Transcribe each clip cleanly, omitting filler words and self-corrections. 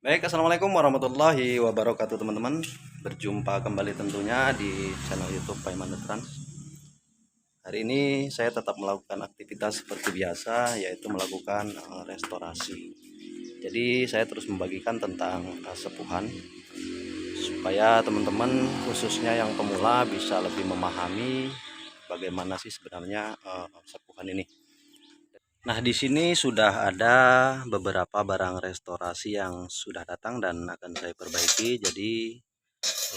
Baik, assalamualaikum warahmatullahi wabarakatuh teman-teman. Berjumpa kembali tentunya di channel YouTube Paiman Trans. Hari ini saya tetap melakukan aktivitas seperti biasa, yaitu melakukan restorasi. Jadi saya terus membagikan tentang sepuhan supaya teman-teman khususnya yang pemula bisa lebih memahami bagaimana sih sebenarnya sepuhan ini. Nah, di sini sudah ada beberapa barang restorasi yang sudah datang dan akan saya perbaiki. Jadi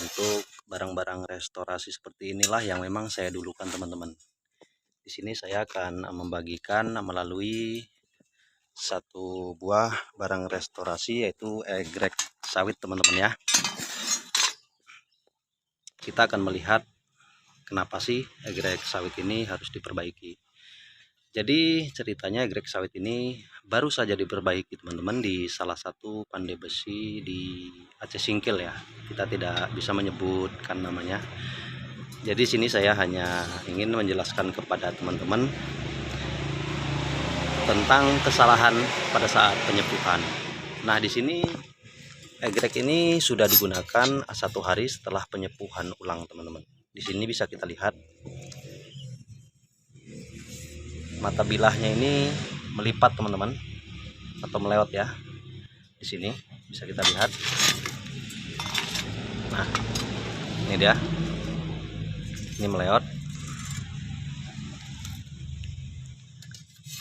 untuk barang-barang restorasi seperti inilah yang memang saya dulukan teman-teman. Di sini saya akan membagikan melalui satu buah barang restorasi, yaitu egrek sawit teman-teman ya. Kita akan melihat kenapa sih egrek sawit ini harus diperbaiki. Jadi ceritanya egrek sawit ini baru saja diperbaiki teman-teman di salah satu pandai besi di Aceh Singkil ya. Kita tidak bisa menyebutkan namanya. Jadi sini saya hanya ingin menjelaskan kepada teman-teman tentang kesalahan pada saat penyepuhan. Nah, di sini egrek ini sudah digunakan 1 hari setelah penyepuhan ulang teman-teman. Di sini bisa kita lihat mata bilahnya ini melipat teman-teman, atau melewat ya. Di sini bisa kita lihat. Nah, ini dia. Ini melewat.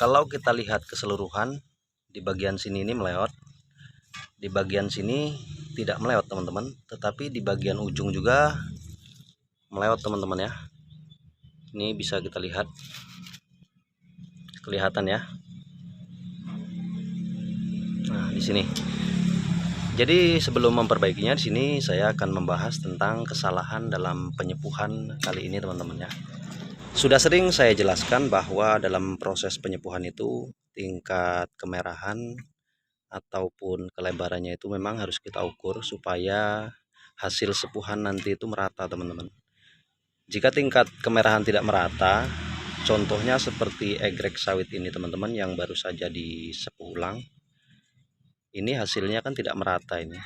Kalau kita lihat keseluruhan, di bagian sini ini melewat. Di bagian sini tidak melewat teman-teman, tetapi di bagian ujung juga melewat teman-teman ya. Ini bisa kita lihat, kelihatan ya. Nah, di sini. Jadi sebelum memperbaikinya, di sini saya akan membahas tentang kesalahan dalam penyepuhan kali ini teman-teman ya. Sudah sering saya jelaskan bahwa dalam proses penyepuhan itu tingkat kemerahan ataupun kelebarannya itu memang harus kita ukur supaya hasil sepuhan nanti itu merata teman-teman. Jika tingkat kemerahan tidak merata, contohnya seperti egrek sawit ini teman-teman yang baru saja disepuh ulang, ini hasilnya kan tidak merata ini.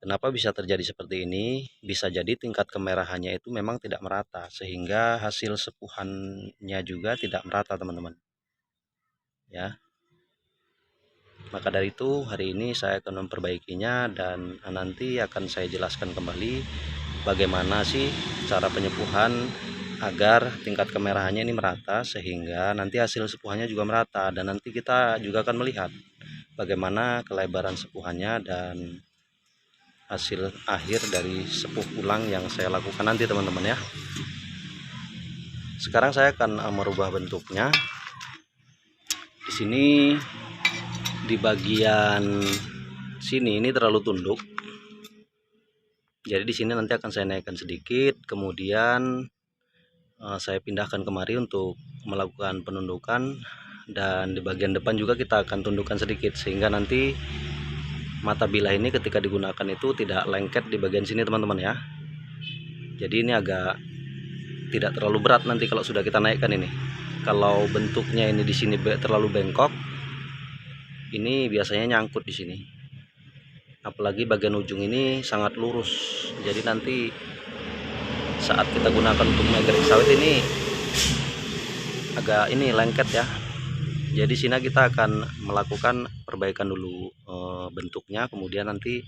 Kenapa bisa terjadi seperti ini? Bisa jadi tingkat kemerahannya itu memang tidak merata, sehingga hasil sepuhannya juga tidak merata teman-teman ya. Maka dari itu hari ini saya akan memperbaikinya, dan nanti akan saya jelaskan kembali bagaimana sih cara penyepuhan agar tingkat kemerahannya ini merata, sehingga nanti hasil sepuhannya juga merata. Dan nanti kita juga akan melihat bagaimana kelebaran sepuhannya dan hasil akhir dari sepuh ulang yang saya lakukan nanti teman-teman ya. Sekarang saya akan merubah bentuknya. Di sini di bagian sini ini terlalu tunduk. Jadi di sini nanti akan saya naikkan sedikit, kemudian saya pindahkan kemari untuk melakukan penundukan, dan di bagian depan juga kita akan tundukkan sedikit sehingga nanti mata bilah ini ketika digunakan itu tidak lengket di bagian sini teman-teman ya. Jadi ini agak tidak terlalu berat nanti kalau sudah kita naikkan ini. Kalau bentuknya ini di sini terlalu bengkok, ini biasanya nyangkut di sini. Apalagi bagian ujung ini sangat lurus. Jadi nanti saat kita gunakan untuk mengegrek sawit ini agak ini lengket ya. Jadi sini kita akan melakukan perbaikan dulu bentuknya, kemudian nanti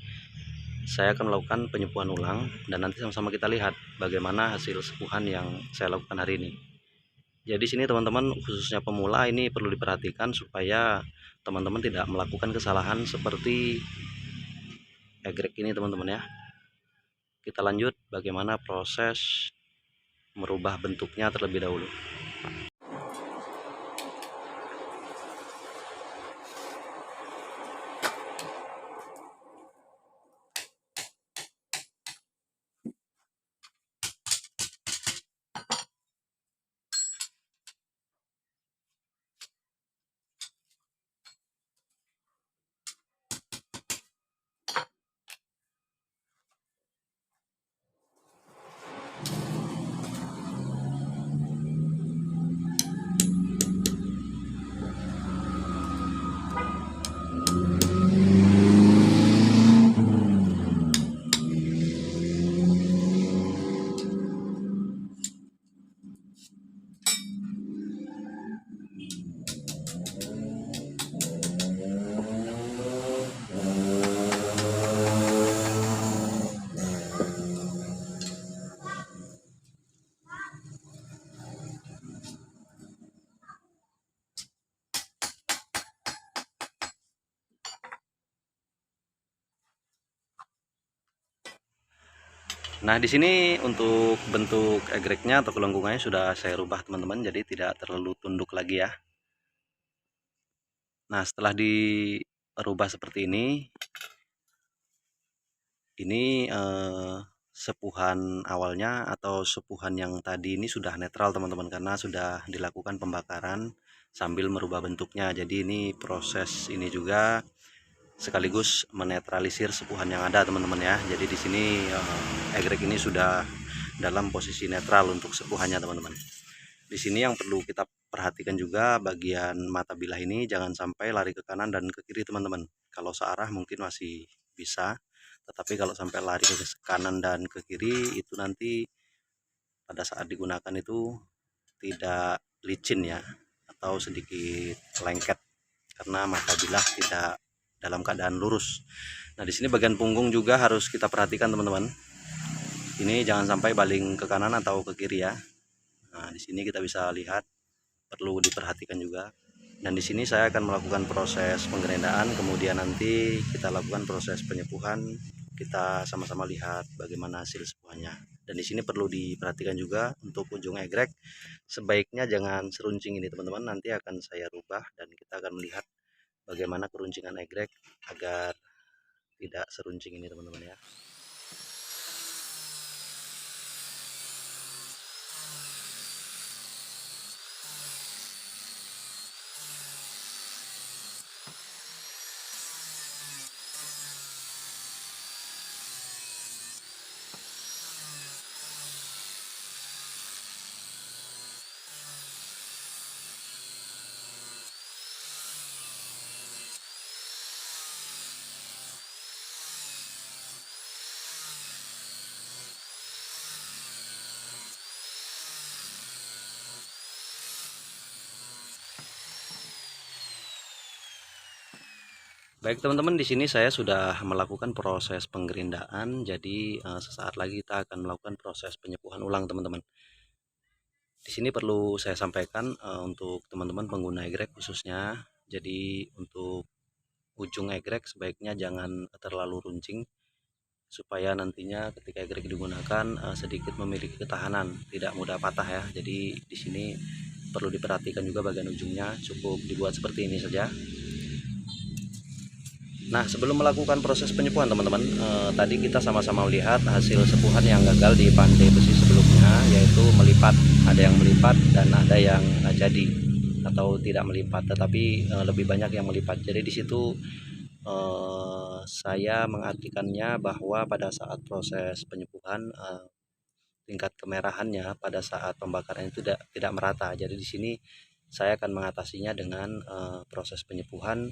saya akan melakukan penyepuhan ulang, dan nanti sama-sama kita lihat bagaimana hasil sepuhan yang saya lakukan hari ini. Jadi sini teman-teman khususnya pemula ini perlu diperhatikan supaya teman-teman tidak melakukan kesalahan seperti egrek ini teman-teman ya. Kita lanjut bagaimana proses merubah bentuknya terlebih dahulu. Nah, di sini untuk bentuk egreknya atau gelonggungannya sudah saya rubah teman-teman, jadi tidak terlalu tunduk lagi ya. Nah, setelah dirubah seperti ini sepuhan awalnya atau sepuhan yang tadi ini sudah netral teman-teman, karena sudah dilakukan pembakaran sambil merubah bentuknya. Jadi ini proses ini juga sekaligus menetralisir sepuhan yang ada teman-teman ya. Jadi di sini egrek ini sudah dalam posisi netral untuk sepuhannya teman-teman. Di sini yang perlu kita perhatikan juga bagian mata bilah ini jangan sampai lari ke kanan dan ke kiri teman-teman. Kalau searah mungkin masih bisa, tetapi kalau sampai lari ke kanan dan ke kiri itu nanti pada saat digunakan itu tidak licin ya, atau sedikit lengket karena mata bilah tidak dalam keadaan lurus. Nah, di sini bagian punggung juga harus kita perhatikan teman-teman. Ini jangan sampai baling ke kanan atau ke kiri ya. Nah, di sini kita bisa lihat perlu diperhatikan juga. Dan di sini saya akan melakukan proses penggerendaan, kemudian nanti kita lakukan proses penyepuhan. Kita sama-sama lihat bagaimana hasil sepuhannya. Dan di sini perlu diperhatikan juga untuk ujung egrek, sebaiknya jangan seruncing ini teman-teman. Nanti akan saya rubah dan kita akan melihat bagaimana keruncingan egrek agar tidak seruncing ini teman-teman ya. Baik teman-teman, di sini saya sudah melakukan proses penggerindaan, jadi sesaat lagi kita akan melakukan proses penyepuhan ulang teman-teman. Di sini perlu saya sampaikan untuk teman-teman pengguna egrek khususnya, jadi untuk ujung egrek sebaiknya jangan terlalu runcing supaya nantinya ketika egrek digunakan sedikit memiliki ketahanan, tidak mudah patah ya. Jadi di sini perlu diperhatikan juga bagian ujungnya, cukup dibuat seperti ini saja. Nah, sebelum melakukan proses penyepuhan teman-teman, tadi kita sama-sama melihat hasil sepuhan yang gagal di pandai besi sebelumnya, yaitu melipat. Ada yang melipat dan ada yang jadi atau tidak melipat, tetapi lebih banyak yang melipat. Jadi di situ saya mengartikannya bahwa pada saat proses penyepuhan tingkat kemerahannya pada saat pembakaran itu tidak merata. Jadi di sini saya akan mengatasinya dengan proses penyepuhan,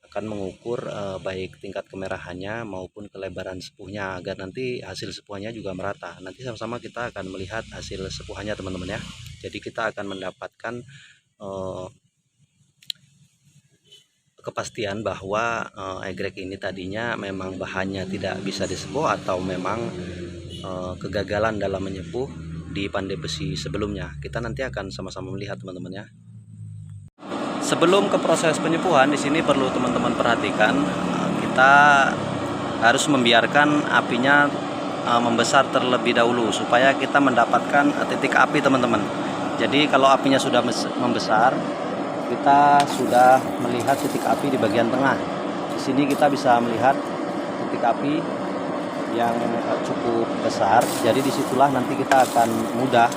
akan mengukur baik tingkat kemerahannya maupun kelebaran sepuhnya agar nanti hasil sepuhannya juga merata. Nanti sama-sama kita akan melihat hasil sepuhannya teman-teman ya. Jadi kita akan mendapatkan kepastian bahwa egrek ini tadinya memang bahannya tidak bisa disepuh atau memang kegagalan dalam menyepuh di pandai besi sebelumnya. Kita nanti akan sama-sama melihat teman-teman ya. Sebelum ke proses penyepuhan, di sini perlu teman-teman perhatikan, kita harus membiarkan apinya membesar terlebih dahulu supaya kita mendapatkan titik api teman-teman. Jadi kalau apinya sudah membesar, kita sudah melihat titik api di bagian tengah. Di sini kita bisa melihat titik api yang cukup besar. Jadi disitulah nanti kita akan mudah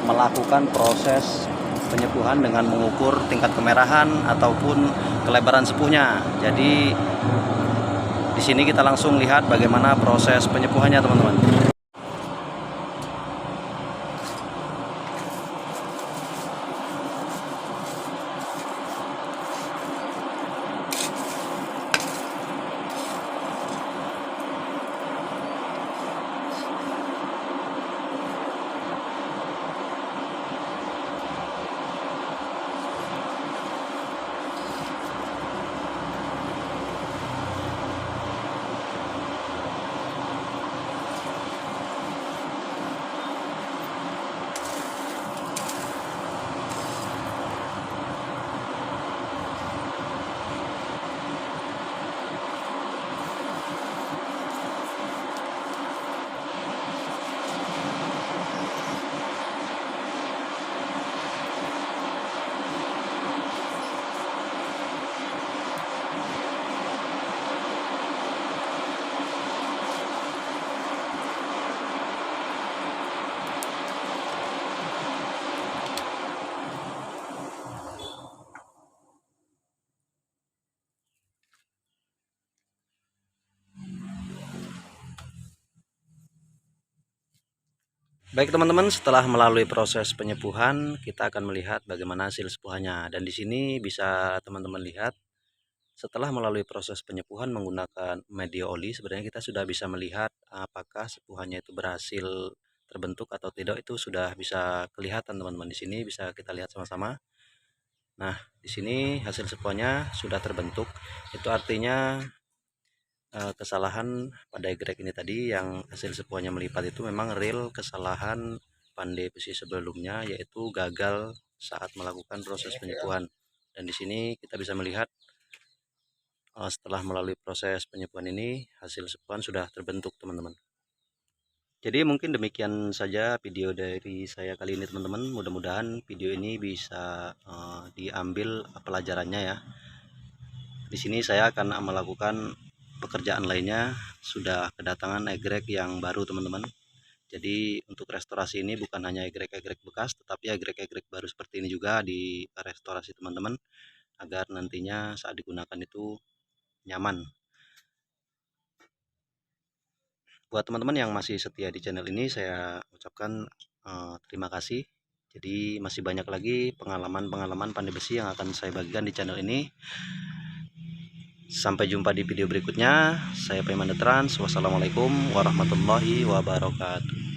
melakukan proses penyepuhan dengan mengukur tingkat kemerahan ataupun kelebaran sepuhnya. Jadi di sini kita langsung lihat bagaimana proses penyepuhannya teman-teman. Baik teman-teman, setelah melalui proses penyepuhan, kita akan melihat bagaimana hasil sepuhannya. Dan di sini bisa teman-teman lihat, setelah melalui proses penyepuhan menggunakan media oli, sebenarnya kita sudah bisa melihat apakah sepuhannya itu berhasil terbentuk atau tidak. Itu sudah bisa kelihatan teman-teman. Di sini bisa kita lihat sama-sama. Nah, di sini hasil sepuhannya sudah terbentuk. Itu artinya kesalahan pada egrek ini tadi yang hasil sepuhannya melipat itu memang real kesalahan pandai besi sebelumnya, yaitu gagal saat melakukan proses penyepuhan. Dan di sini kita bisa melihat setelah melalui proses penyepuhan ini hasil sepuhan sudah terbentuk teman-teman. Jadi mungkin demikian saja video dari saya kali ini teman-teman. Mudah-mudahan video ini bisa diambil pelajarannya ya. Di sini saya akan melakukan pekerjaan lainnya, sudah kedatangan egrek yang baru teman-teman. Jadi untuk restorasi ini bukan hanya egrek-egrek bekas, tetapi egrek-egrek baru seperti ini juga di restorasi teman-teman, agar nantinya saat digunakan itu nyaman. Buat teman-teman yang masih setia di channel ini, saya ucapkan terima kasih. Jadi masih banyak lagi pengalaman-pengalaman pandai besi yang akan saya bagikan di channel ini. Sampai jumpa di video berikutnya. Saya Paiman Trans. Wassalamualaikum warahmatullahi wabarakatuh.